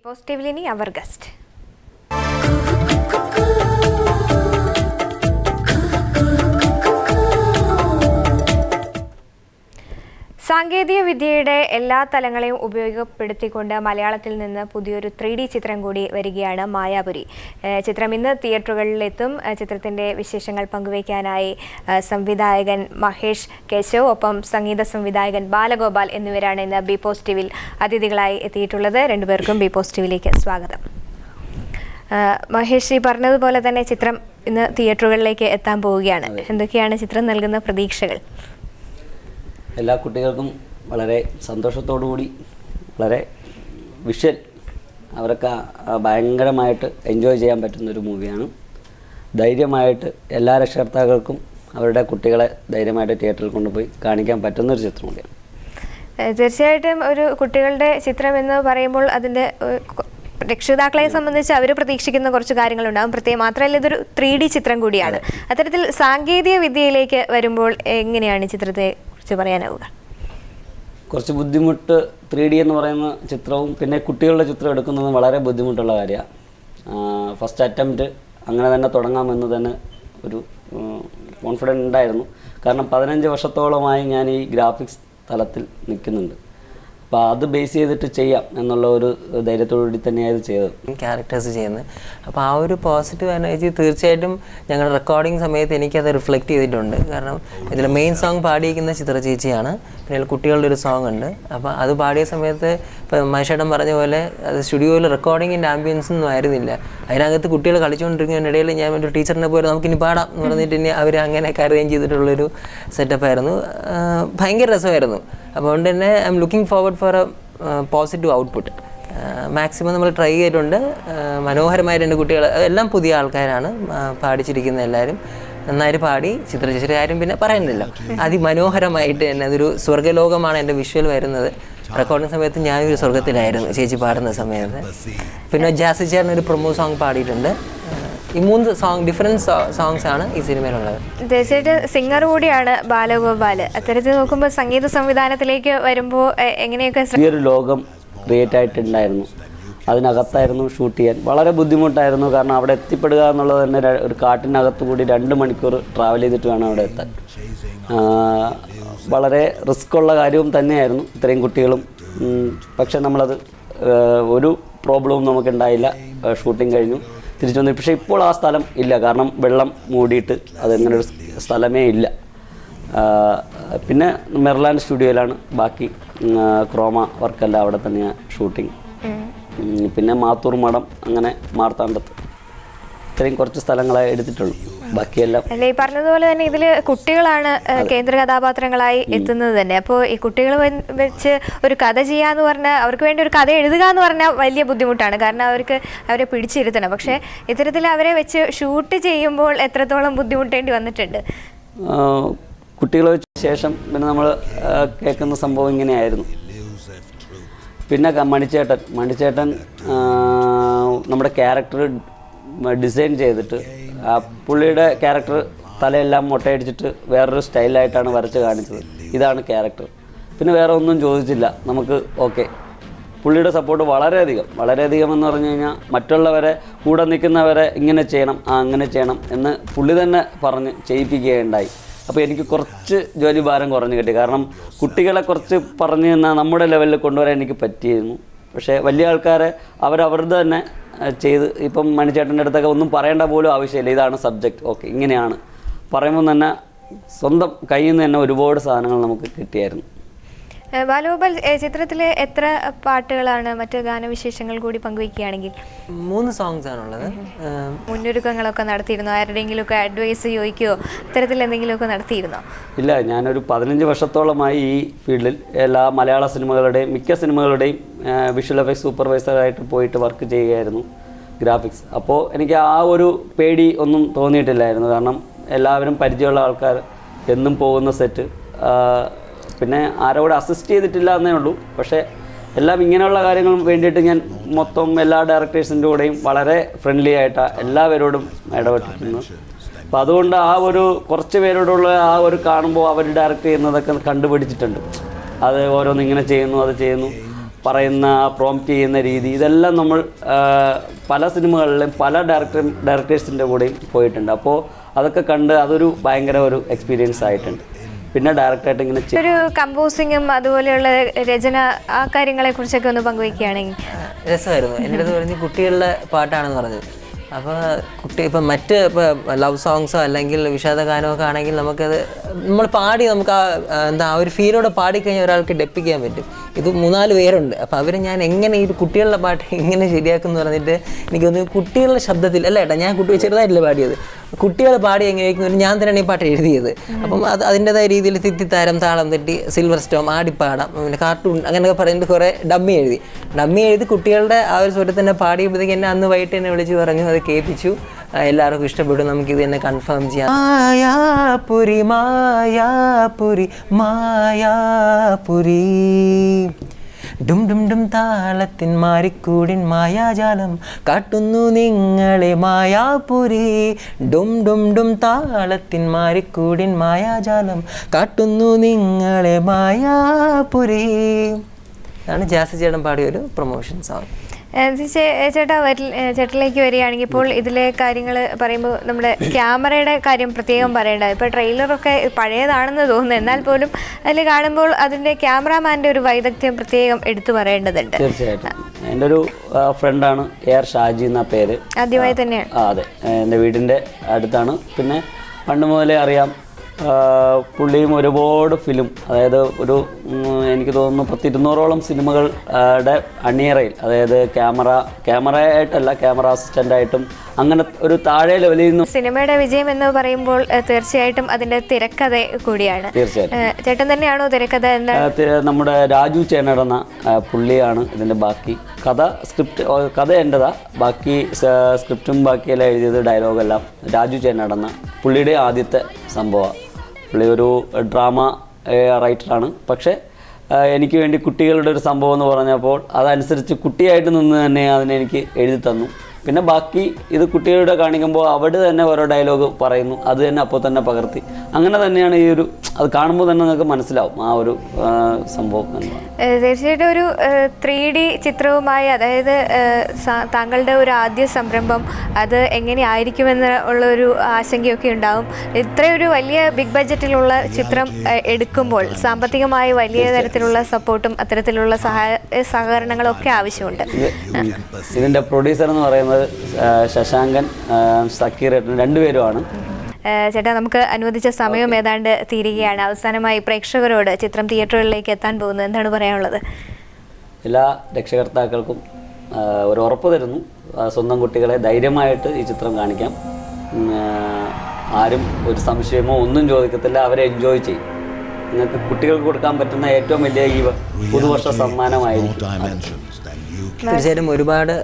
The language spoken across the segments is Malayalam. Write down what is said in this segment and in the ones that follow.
പോസിറ്റീവ്ലി അവർ ഗസ്റ്റ്. സാങ്കേതിക വിദ്യയുടെ എല്ലാ തലങ്ങളെയും ഉപയോഗപ്പെടുത്തിക്കൊണ്ട് മലയാളത്തിൽ നിന്ന് പുതിയൊരു 3D ചിത്രം കൂടി വരികയാണ് മായാപുരി. ചിത്രം ഇന്ന് തിയേറ്ററുകളിലെത്തും. ചിത്രത്തിൻ്റെ വിശേഷങ്ങൾ പങ്കുവയ്ക്കാനായി സംവിധായകൻ മഹേഷ് കേശവ് ഒപ്പം സംഗീത സംവിധായകൻ ബാലഗോപാൽ എന്നിവരാണ് ഇന്ന് ബി പോസിറ്റീവിൽ അതിഥികളായി എത്തിയിട്ടുള്ളത്. രണ്ടുപേർക്കും ബി പോസിറ്റീവിലേക്ക് സ്വാഗതം. മഹേഷ്, ഈ പറഞ്ഞതുപോലെ തന്നെ ചിത്രം ഇന്ന് തിയേറ്ററുകളിലേക്ക് എത്താൻ പോവുകയാണ്. എന്തൊക്കെയാണ് ചിത്രം നൽകുന്ന പ്രതീക്ഷകൾ? എല്ലാ കുട്ടികൾക്കും വളരെ സന്തോഷത്തോടുകൂടി വളരെ വിഷ്വൽ അവരൊക്കെ ഭയങ്കരമായിട്ട് എൻജോയ് ചെയ്യാൻ പറ്റുന്നൊരു മൂവിയാണ്. ധൈര്യമായിട്ട് എല്ലാ രക്ഷകർത്താക്കൾക്കും അവരുടെ കുട്ടികളെ ധൈര്യമായിട്ട് തിയേറ്ററിൽ കൊണ്ടുപോയി കാണിക്കാൻ പറ്റുന്നൊരു ചിത്രം കൂടിയാണ്. തീർച്ചയായിട്ടും ഒരു കുട്ടികളുടെ ചിത്രം എന്ന് പറയുമ്പോൾ അതിൻ്റെ രക്ഷിതാക്കളെ സംബന്ധിച്ച് അവർ പ്രതീക്ഷിക്കുന്ന കുറച്ച് കാര്യങ്ങളുണ്ടാകും. പ്രത്യേകം മാത്രമല്ല, ഇതൊരു 3D ചിത്രം കൂടിയാണ്. അത്തരത്തിൽ സാങ്കേതിക വിദ്യയിലേക്ക് വരുമ്പോൾ എങ്ങനെയാണ് ചിത്രത്തെ കുറിച്ച് പറയാനാവുക? കുറച്ച് ബുദ്ധിമുട്ട് 3D എന്ന് പറയുന്ന ചിത്രവും പിന്നെ കുട്ടികളുടെ ചിത്രം എടുക്കുന്നതും വളരെ ബുദ്ധിമുട്ടുള്ള കാര്യമാണ്. ഫസ്റ്റ് അറ്റംപ്റ്റ് അങ്ങനെ തന്നെ തുടങ്ങാമെന്ന് തന്നെ ഒരു കോൺഫിഡൻസ് ഉണ്ടായിരുന്നു. കാരണം 15 വർഷത്തോളമായി ഞാൻ ഈ ഗ്രാഫിക്സ് തലത്തിൽ നിൽക്കുന്നുണ്ട്. അപ്പോൾ അത് ബേസ് ചെയ്തിട്ട് ചെയ്യാം എന്നുള്ള ഒരു ധൈര്യത്തോടുകൂടി തന്നെയാണ് ഇത് ചെയ്തത്. ക്യാരക്ടേഴ്സ് ചെയ്യുന്നത്. അപ്പോൾ ആ ഒരു പോസിറ്റീവ് എനർജി തീർച്ചയായിട്ടും ഞങ്ങളുടെ റെക്കോർഡിങ് സമയത്ത് എനിക്കത് റിഫ്ലക്റ്റ് ചെയ്തിട്ടുണ്ട്. കാരണം ഇതിൽ മെയിൻ സോങ് പാടിയിരിക്കുന്ന ചിത്ര ചേച്ചിയാണ്. പിന്നെ കുട്ടികളുടെ ഒരു സോങ് ഉണ്ട്. അപ്പോൾ അത് പാടിയ സമയത്ത് ഇപ്പോൾ മഹേഷേട്ടൻ പറഞ്ഞ പോലെ അത് സ്റ്റുഡിയോയിൽ റെക്കോർഡിങ്ങിൻ്റെ ആംബിയൻസ് ഒന്നും ആയിരുന്നില്ല. അതിനകത്ത് കുട്ടികൾ കളിച്ചുകൊണ്ടിരിക്കുന്നതിനിടയിൽ ഞാൻ ഒരു ടീച്ചറിനെ പോലെ നമുക്കിനി പാടാം എന്ന് പറഞ്ഞിട്ട് ഇനി അവർ അങ്ങനെയൊക്കെ അറേഞ്ച് ചെയ്തിട്ടുള്ളൊരു സെറ്റപ്പായിരുന്നു. ഭയങ്കര രസമായിരുന്നു. അതുകൊണ്ട് തന്നെ I am looking forward for A positive output. Maximum നമ്മൾ ട്രൈ ചെയ്തിട്ടുണ്ട്. മനോഹരമായിട്ട് എൻ്റെ കുട്ടികൾ എല്ലാം പുതിയ ആൾക്കാരാണ് പാടിച്ചിരിക്കുന്ന. എല്ലാവരും നന്നായിട്ട് പാടി. ചിത്രചേച്ചിയുടെ കാര്യം പിന്നെ പറയുന്നില്ല, അതിമനോഹരമായിട്ട് തന്നെ അതൊരു സ്വർഗ്ഗലോകമാണ് എൻ്റെ വിഷ്വൽ വരുന്നത്. റെക്കോർഡിങ് സമയത്ത് ഞാനൊരു സ്വർഗത്തിലായിരുന്നു ചേച്ചി പാടുന്ന സമയത്ത്. പിന്നെ ജാസി ചേട്ടൻ ഒരു പ്രൊമോ സോങ് പാടിയിട്ടുണ്ട്. ഈ 3 സോങ് ഡിഫറെൻറ്റ് സോങ്സ് ആണ് ഈ സിനിമയിലുള്ളത്. തീർച്ചയായിട്ടും സിംഗർ കൂടിയാണ് ബാലഗോപാൽ. അത്തരത്തിൽ നോക്കുമ്പോൾ സംഗീത സംവിധാനത്തിലേക്ക് വരുമ്പോൾ എങ്ങനെയൊക്കെ ഈ ഒരു ലോകം ക്രിയേറ്റ് ആയിട്ടുണ്ടായിരുന്നു. അതിനകത്തായിരുന്നു ഷൂട്ട് ചെയ്യാൻ. വളരെ ബുദ്ധിമുട്ടായിരുന്നു. കാരണം അവിടെ എത്തിപ്പെടുക എന്നുള്ളത് തന്നെ ഒരു കാട്ടിനകത്ത് കൂടി 2 മണിക്കൂർ ട്രാവൽ ചെയ്തിട്ട് വേണം അവിടെ എത്താൻ. വളരെ റിസ്ക് ഉള്ള കാര്യവും തന്നെയായിരുന്നു ഇത്രയും കുട്ടികളും. പക്ഷെ നമ്മളത് ഒരു പ്രോബ്ലവും നമുക്കുണ്ടായില്ല. ഷൂട്ടിംഗ് കഴിഞ്ഞു തിരിച്ചു വന്നു. പക്ഷേ ഇപ്പോൾ ആ സ്ഥലം ഇല്ല. കാരണം വെള്ളം മൂടിയിട്ട് അതങ്ങനെ ഒരു സ്ഥലമേ ഇല്ല. പിന്നെ മെർലാൻഡ് സ്റ്റുഡിയോയിലാണ് ബാക്കി ക്രോമ വർക്കെല്ലാം അവിടെ തന്നെയാണ് ഷൂട്ടിങ്. പിന്നെ മാത്തൂർ മഠം, അങ്ങനെ മാർത്താണ്ഡത്ത്, ഇത്രയും കുറച്ച് സ്ഥലങ്ങളെ എടുത്തിട്ടുള്ളൂ. ബാക്കിയെല്ലാം അല്ലേ ഈ പറഞ്ഞതുപോലെ തന്നെ ഇതിൽ കുട്ടികളാണ് കേന്ദ്ര കഥാപാത്രങ്ങളായി എത്തുന്നത് തന്നെ. അപ്പോൾ ഈ കുട്ടികൾ വെച്ച് ഒരു കഥ ചെയ്യാന്ന് പറഞ്ഞാൽ, അവർക്ക് വേണ്ടി ഒരു കഥ എഴുതുക എന്ന് പറഞ്ഞാൽ വലിയ ബുദ്ധിമുട്ടാണ്. കാരണം അവരെ പിടിച്ചിരുത്തണം. പക്ഷേ ഇത്തരത്തിൽ അവരെ വെച്ച് ഷൂട്ട് ചെയ്യുമ്പോൾ എത്രത്തോളം ബുദ്ധിമുട്ടേണ്ടി വന്നിട്ടുണ്ട്? കുട്ടികളെ വെച്ച ശേഷം പിന്നെ നമ്മൾ കേൾക്കുന്ന സംഭവം ഇങ്ങനെയായിരുന്നു. പിന്നെ മണിച്ചേട്ടൻ നമ്മുടെ ക്യാരക്ടർ ഡിസൈൻ ചെയ്തിട്ട് പുള്ളിയുടെ ക്യാരക്ടർ തലയെല്ലാം മുട്ടയടിച്ചിട്ട് വേറൊരു സ്റ്റൈലായിട്ടാണ് വരച്ച് കാണിച്ചത്. ഇതാണ് ക്യാരക്ടർ. പിന്നെ വേറെ ഒന്നും ചോദിച്ചില്ല നമുക്ക്. ഓക്കെ, പുള്ളിയുടെ സപ്പോർട്ട് വളരെയധികം എന്ന് പറഞ്ഞു കഴിഞ്ഞാൽ മറ്റുള്ളവരെ കൂടെ നിൽക്കുന്നവരെ ഇങ്ങനെ ചെയ്യണം, അങ്ങനെ ചെയ്യണം എന്ന് പുള്ളി തന്നെ പറഞ്ഞ് ചെയ്യിപ്പിക്കുകയുണ്ടായി. അപ്പോൾ എനിക്ക് കുറച്ച് ജോലിഭാരം കുറഞ്ഞു കിട്ടി. കാരണം കുട്ടികളെ കുറച്ച് പറഞ്ഞു തന്നാൽ നമ്മുടെ ലെവലിൽ കൊണ്ടുവരാൻ എനിക്ക് പറ്റിയിരുന്നു. പക്ഷേ വലിയ ആൾക്കാരെ അവരവരുടെ തന്നെ ചെയ്ത്, ഇപ്പം മണിച്ചേട്ടൻ്റെ അടുത്തൊക്കെ ഒന്നും പറയേണ്ട പോലും ആവശ്യമില്ല. ഇതാണ് സബ്ജക്റ്റ്, ഓക്കെ ഇങ്ങനെയാണ് പറയുമ്പോൾ തന്നെ സ്വന്തം കയ്യിൽ നിന്ന് തന്നെ ഒരുപാട് സാധനങ്ങൾ നമുക്ക് കിട്ടിയായിരുന്നു. ബാലഗോപാൽ, ചിത്രത്തിലെ എത്ര പാട്ടുകളാണ്? മറ്റ് ഗാനവിശേഷങ്ങൾ കൂടി പങ്കുവയ്ക്കുകയാണെങ്കിൽ 3 സോങ്സ് ആണുള്ളത്. മുന്നൊരുക്കങ്ങളൊക്കെ നടത്തിയിരുന്നോ? ആരുടെയെങ്കിലുമൊക്കെ അഡ്വൈസ് ചോദിക്കുകയോ ഇത്തരത്തിൽ എന്തെങ്കിലുമൊക്കെ നടത്തിയിരുന്നോ? ഇല്ല, ഞാനൊരു 15 വർഷത്തോളമായി ഈ ഫീൽഡിൽ എല്ലാ മലയാള സിനിമകളുടെയും മിക്ക സിനിമകളുടെയും വിഷ്വൽ എഫക്ട്സ് സൂപ്പർവൈസറായിട്ട് പോയിട്ട് വർക്ക് ചെയ്യുകയായിരുന്നു, ഗ്രാഫിക്സ്. അപ്പോൾ എനിക്ക് ആ ഒരു പേടി ഒന്നും തോന്നിയിട്ടില്ലായിരുന്നു. കാരണം എല്ലാവരും പരിചയമുള്ള ആൾക്കാർ, എന്നും പോകുന്ന സെറ്റ്. പിന്നെ ആരോട് അസിസ്റ്റ് ചെയ്തിട്ടില്ല എന്നേ ഉള്ളൂ. പക്ഷേ എല്ലാം ഇങ്ങനെയുള്ള കാര്യങ്ങളും വേണ്ടിയിട്ട് ഞാൻ മൊത്തം എല്ലാ ഡയറക്ടേഴ്സിൻ്റെ കൂടെയും വളരെ ഫ്രണ്ട്ലി ആയിട്ടാണ് എല്ലാവരോടും ഇടപെട്ടിരുന്നു. അപ്പോൾ അതുകൊണ്ട് ആ ഒരു കുറച്ച് പേരോടുള്ള ആ ഒരു കാണുമ്പോൾ അവർ ഡയറക്റ്റ് ചെയ്യുന്നതൊക്കെ കണ്ടുപിടിച്ചിട്ടുണ്ട്. അത് ഓരോന്ന് ഇങ്ങനെ ചെയ്യുന്നു, അത് ചെയ്യുന്നു. പറയുന്ന പ്രോംപ്റ്റ് ചെയ്യുന്ന രീതി ഇതെല്ലാം നമ്മൾ പല സിനിമകളിലും പല ഡയറക്ടേഴ്സിൻ്റെ കൂടെയും പോയിട്ടുണ്ട്. അപ്പോൾ അതൊക്കെ കണ്ട് അതൊരു ഭയങ്കര ഒരു എക്സ്പീരിയൻസ് ആയിട്ടുണ്ട്. പിന്നെ ഡയറക്റ്റായിട്ട് ഇങ്ങനെ ഒരു കമ്പോസിങ്ങും അതുപോലെയുള്ള രചന ആ കാര്യങ്ങളെ കുറിച്ചൊക്കെ ഒന്ന് പങ്കുവയ്ക്കുകയാണെങ്കിൽ. രസമായിരുന്നു. എൻ്റെ അടുത്ത് പറഞ്ഞ് കുട്ടികളുടെ പാട്ടാണെന്ന് പറഞ്ഞത്. അപ്പോൾ ഇപ്പം മറ്റ് ഇപ്പോൾ ലവ് സോങ്സോ അല്ലെങ്കിൽ വിഷാദ ഗാനമൊക്കെ ആണെങ്കിൽ നമുക്കത് നമ്മൾ പാടി നമുക്ക് ആ ഒരു ഫീലോടെ പാടിക്കഴിഞ്ഞാൽ ഒരാൾക്ക് ഡെപ്പിക്കാൻ പറ്റും. ഇത് 3-4 പേരുണ്ട്. അപ്പോൾ അവർ ഞാൻ എങ്ങനെ ഈ കുട്ടികളുടെ പാട്ട് എങ്ങനെ ശരിയാക്കുമെന്ന് പറഞ്ഞിട്ട് എനിക്കൊന്ന് കുട്ടികളുടെ ശബ്ദത്തിൽ അല്ല ഏട്ടാ, ഞാൻ ചെറുതായിട്ടല്ലേ പാടിയത്, കുട്ടികൾ പാടി എങ്ങനെയായിരിക്കും ഞാൻ തന്നെയാണ് ഈ പാട്ട് എഴുതിയത്. അപ്പം അതിൻ്റെതായ രീതിയിൽ തിത്തിത്താരം, താളം തെറ്റി, സിൽവർ സ്റ്റോം, ആടിപ്പാടാം, പിന്നെ കാർട്ടൂൺ അങ്ങനെയൊക്കെ പറഞ്ഞിട്ട് കുറേ ഡമ്മി എഴുതി കുട്ടികളുടെ ആ ഒരു സ്വരത്തിൽ തന്നെ പാടിയപ്പോഴത്തേക്ക് എന്നെ അന്ന് വൈകിട്ട് എന്നെ വിളിച്ച് പറഞ്ഞു, അത് കേൾപ്പിച്ചു, എല്ലാവർക്കും ഇഷ്ടപ്പെട്ടു, നമുക്കിത് തന്നെ കൺഫേം ചെയ്യാം. മായാപുരി മായാപുരി മായാപുരി ഡും ഡും ഡും താളത്തിൻ മാരിക്കൂടിൻ മായാജാലം കാട്ടുന്നു നിങ്ങളെ മായാപുരി. ഡും ഡും ഡും താളത്തിൻ മാരിക്കൂടിൻ മായാജാലം കാട്ടുന്നു നിങ്ങളെ മായാപുരി. അതാണ് ജാസി ചേട്ടൻ പാടിയൊരു പ്രൊമോഷൻ സോങ്. ചേട്ടനിലേക്ക് വരികയാണെങ്കിൽ ഇപ്പോൾ ഇതിലെ കാര്യങ്ങൾ പറയുമ്പോൾ നമ്മുടെ ക്യാമറയുടെ കാര്യം പ്രത്യേകം പറയേണ്ടത്. ഇപ്പോൾ ട്രെയിലറൊക്കെ പഴയതാണെന്ന് തോന്നുന്നു, എന്നാൽ പോലും അതിൽ കാണുമ്പോൾ അതിൻ്റെ ക്യാമറാമാൻ്റെ ഒരു വൈദഗ്ധ്യം പ്രത്യേകം എടുത്തു പറയേണ്ടതുണ്ട്. തീർച്ചയായിട്ടും. എൻ്റെ ഒരു ഫ്രണ്ടാണ് AR ഷാജി എന്ന പേര്. ആദ്യമായി തന്നെയാണ്. അതെ, എൻ്റെ വീടിൻ്റെ അടുത്താണ്. പിന്നെ പണ്ട് മുതലേ അറിയാം. പുള്ളിയും ഒരുപാട് ഫിലിം, അതായത് എനിക്ക് തോന്നുന്നു 200-ഓളം സിനിമകളുടെ അണിയറയിൽ, അതായത് ക്യാമറയായിട്ടല്ല, ക്യാമറ അസിസ്റ്റൻ്റായിട്ടും അങ്ങനെ ഒരു താഴെ ലെവലിൽ നിന്ന്. സിനിമയുടെ വിജയം എന്ന് പറയുമ്പോൾ തീർച്ചയായിട്ടും അതിൻ്റെ തിരക്കഥ കൂടിയാണ്. തീർച്ചയായിട്ടും. ചേട്ടൻ തന്നെയാണോ തിരക്കഥ? നമ്മുടെ രാജു ചേനടന്ന പുള്ളിയാണ് ഇതിൻ്റെ ബാക്കി കഥ എൻ്റെതാ. ബാക്കി സ്ക്രിപ്റ്റും ബാക്കിയെല്ലാം എഴുതിയത്, ഡയലോഗെല്ലാം രാജു ചേനടന്ന പുള്ളിയുടെ ആദ്യത്തെ സംഭവമാണ്. പുള്ളി ഒരു ഡ്രാമ റൈറ്ററാണ്. പക്ഷേ എനിക്ക് വേണ്ടി കുട്ടികളുടെ ഒരു സംഭവം എന്ന് പറഞ്ഞപ്പോൾ അതനുസരിച്ച് കുട്ടിയായിട്ട് നിന്ന് തന്നെ അതിനെനിക്ക് എഴുതി തന്നു. പിന്നെ ബാക്കി ഇത് കുട്ടികളുടെ കാണിക്കുമ്പോൾ അവിടെ തന്നെ ഓരോ ഡയലോഗ് പറയുന്നു, അത് തന്നെ അപ്പോൾ തന്നെ പകർത്തി. അങ്ങനെ തന്നെയാണ് അത് കാണുമ്പോൾ തന്നെ നിങ്ങൾക്ക് മനസ്സിലാവും ആ ഒരു സംഭവം. തീർച്ചയായിട്ടും ഒരു 3D ചിത്രവുമായി, അതായത് താങ്കളുടെ ഒരു ആദ്യ സംരംഭം അത് എങ്ങനെയായിരിക്കുമെന്ന് ഉള്ളൊരു ആശങ്കയൊക്കെ ഉണ്ടാവും. ഇത്രയൊരു വലിയ ബിഗ് ബഡ്ജറ്റിലുള്ള ചിത്രം എടുക്കുമ്പോൾ സാമ്പത്തികമായി വലിയ തരത്തിലുള്ള സപ്പോർട്ടും അത്തരത്തിലുള്ള സഹകരണങ്ങളും ഒക്കെ ആവശ്യമുണ്ട്. ഇതിൻ്റെ പ്രൊഡ്യൂസർ എന്ന് പറയുന്നത് ശശാങ്കൻ, സക്കീർ, രണ്ടുപേരുമാണ്. ചേട്ടാ, നമുക്ക് അനുവദിച്ച സമയം ഏതാണ്ട് തീരുകയാണ്. അവസാനമായി പ്രേക്ഷകരോട് ചിത്രം തിയേറ്ററുകളിലേക്ക് എത്താൻ പോകുന്നത് എന്താണ് പറയാനുള്ളത്? എല്ലാ രക്ഷകർത്താക്കൾക്കും ഒരു ഉറപ്പ് തരുന്നു, സ്വന്തം കുട്ടികളെ ധൈര്യമായിട്ട് ഈ ചിത്രം കാണിക്കാം. ആരും ഒരു സംശയമോ ഒന്നും ചോദിക്കത്തില്ല, അവരെ എൻജോയ് ചെയ്യും. നിങ്ങൾക്ക് കുട്ടികൾക്ക് കൊടുക്കാൻ പറ്റുന്ന ഏറ്റവും വലിയ ഈ പുതുവർഷ സമ്മാനമായിരിക്കും. തീർച്ചയായിട്ടും ഒരുപാട്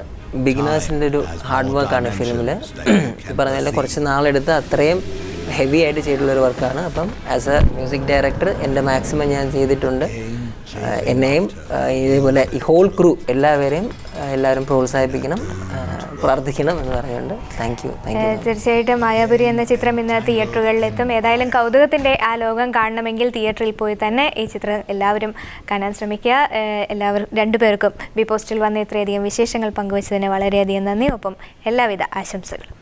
ബിഗിനേഴ്സിൻ്റെ ഒരു ഹാർഡ് വർക്കാണ് ഫിലിമിൽ. പറഞ്ഞാൽ കുറച്ച് നാളെടുത്ത് അത്രയും ഹെവി ആയിട്ട് ചെയ്തിട്ടുള്ളൊരു വർക്കാണ്. അപ്പം ആസ് എ മ്യൂസിക് ഡയറക്ടർ എൻ്റെ മാക്സിമം ഞാൻ ചെയ്തിട്ടുണ്ട്. എന്നെയും ഇതേപോലെ ഈ ഹോൾ ക്രൂ എല്ലാവരും പ്രോത്സാഹിപ്പിക്കണം, പ്രാർത്ഥിക്കണം എന്ന് പറയുന്നുണ്ട്. Thank you. തീർച്ചയായിട്ടും മായാപുരി എന്ന ചിത്രം ഇന്ന് തിയേറ്ററുകളിലെത്തും. ഏതായാലും കൗതുകത്തിൻ്റെ ആ ലോകം കാണണമെങ്കിൽ തിയേറ്ററിൽ പോയി തന്നെ ഈ ചിത്രം എല്ലാവരും കാണാൻ ശ്രമിക്കുക. രണ്ടുപേർക്കും ബി പോസ്റ്റിൽ വന്ന് ഇത്രയധികം വിശേഷങ്ങൾ പങ്കുവച്ചതിന് വളരെയധികം നന്ദി. ഒപ്പം എല്ലാവിധ ആശംസകളും.